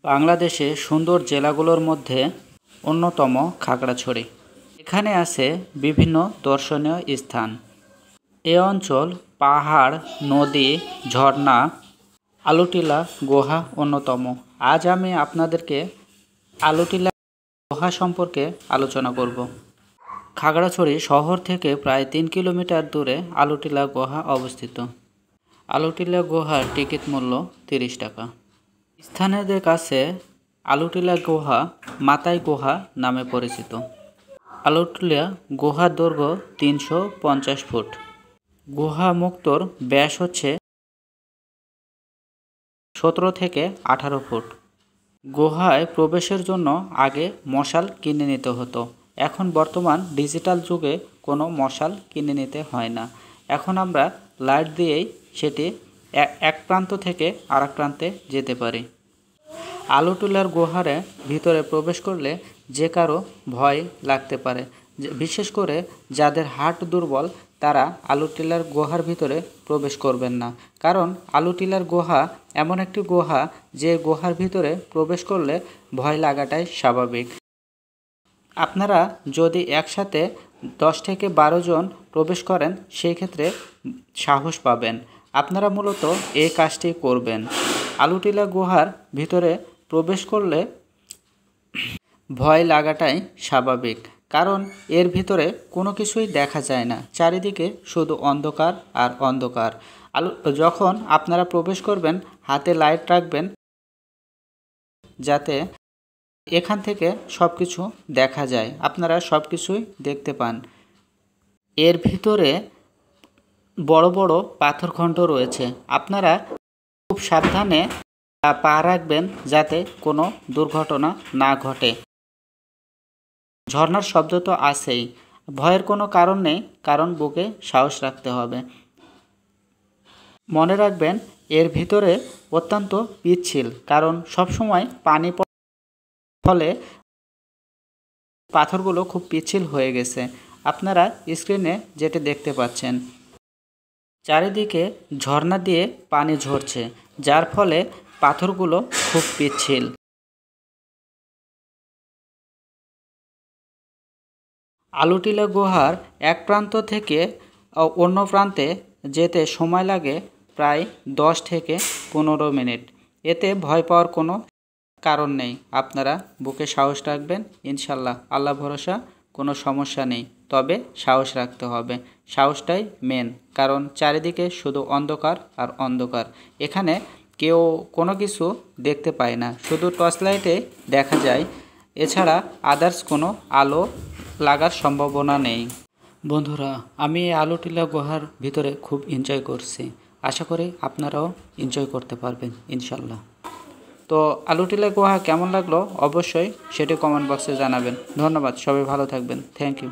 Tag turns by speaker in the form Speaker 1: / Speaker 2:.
Speaker 1: বাংলাদেশে সুন্দর জেলাগুলোর মধ্যে অন্যতম খাগড়াছড়ি। এখানে আছে বিভিন্ন দর্শনীয় স্থান। এ অঞ্চল পাহাড়, নদী, ঝর্ণা, আলুটিলা গুহা অন্যতম। আজ আমি আপনাদেরকে আলুটিলা গুহা সম্পর্কে আলোচনা করব। খাগড়াছড়ি শহর থেকে প্রায় 3 কিলোমিটার দূরে আলুটিলা গুহা অবস্থিত। আলুটিলা গুহার টিকিট মূল্য 30 টাকা। স্থানীয়দের কাছে আলুটিলা গুহা মাতাই গুহা নামে পরিচিত। আলুটিলা গুহার দৈর্ঘ্য 350 ফুট। গুহা মুক্তোর ব্যাস হচ্ছে 17 থেকে 18 ফুট। গুহায় প্রবেশের জন্য আগে মশাল কিনে নিতে হতো। এখন বর্তমান ডিজিটাল যুগে কোনো মশাল কিনে নিতে হয় না। এখন আমরা লাইট দিয়েই সেটি এক প্রান্ত থেকে আরেক প্রান্তে যেতে পারি। আলুটিলার গুহার ভিতরে প্রবেশ করলে যে কারো ভয় লাগতে পারে, বিশেষ করে যাদের হার্ট দুর্বল তারা আলুটিলার গুহার ভিতরে প্রবেশ করবেন না। কারণ আলুটিলার গুহা এমন একটি গুহা যে গুহার ভিতরে প্রবেশ করলে ভয় লাগাটাই স্বাভাবিক। আপনারা যদি একসাথে 10 থেকে 12 জন প্রবেশ করেন সেই ক্ষেত্রে সাহস পাবেন। আপনারা মূলত এই কাজটি করবেন। আলুটিলা গুহার ভিতরে প্রবেশ করলে ভয় লাগাটাই স্বাভাবিক, কারণ এর ভিতরে কোনো কিছুই দেখা যায় না। চারিদিকে শুধু অন্ধকার আর অন্ধকার। যখন আপনারা প্রবেশ করবেন হাতে লাইট রাখবেন যাতে এখান থেকে সব কিছু দেখা যায়, আপনারা সব কিছুই দেখতে পান। এর ভিতরে বড় বড় পাথরখণ্ড রয়েছে। আপনারা খুব সাবধানে পা রাখবেন যাতে কোনো দুর্ঘটনা না ঘটে। ঝর্ণার শব্দ তো আছেই, ভয়ের কোনো কারণ নেই, কারণ বুকে সাহস রাখতে হবে। মনে রাখবেন এর ভিতরে অত্যন্ত পিচ্ছিল, কারণ সবসময় পানি ফলে পাথরগুলো খুব পিচ্ছিল হয়ে গেছে। আপনারা স্ক্রিনে যেটা দেখতে পাচ্ছেন, চারিদিকে ঝর্ণা দিয়ে পানি ঝরছে, যার ফলে পাথরগুলো খুব পিচ্ছিল। আলুটিলা গুহার এক প্রান্ত থেকে অন্য প্রান্তে যেতে সময় লাগে প্রায় 10 থেকে 15 মিনিট। এতে ভয় পাওয়ার কোনো কারণ নেই। আপনারা বুকে সাহস রাখবেন, ইনশাল্লাহ, আল্লাহ ভরসা, কোনো সমস্যা নেই। তবে সাহস রাখতে হবে, সাহসটাই মেন, কারণ চারিদিকে শুধু অন্ধকার আর অন্ধকার। এখানে কেউ কোনো কিছু দেখতে পায় না, শুধু টর্চ লাইটে দেখা যায়, এছাড়া আদার্স কোনো আলো লাগার সম্ভাবনা নেই। বন্ধুরা, আমি এই আলুটিলা গুহার ভিতরে খুব এনজয় করছি। আশা করি আপনারাও এনজয় করতে পারবেন ইনশাল্লাহ। তো আলুটিলা গুহা কেমন লাগলো অবশ্যই সেটি কমেন্ট বক্সে জানাবেন। ধন্যবাদ, সবাই ভালো থাকবেন। Thank you.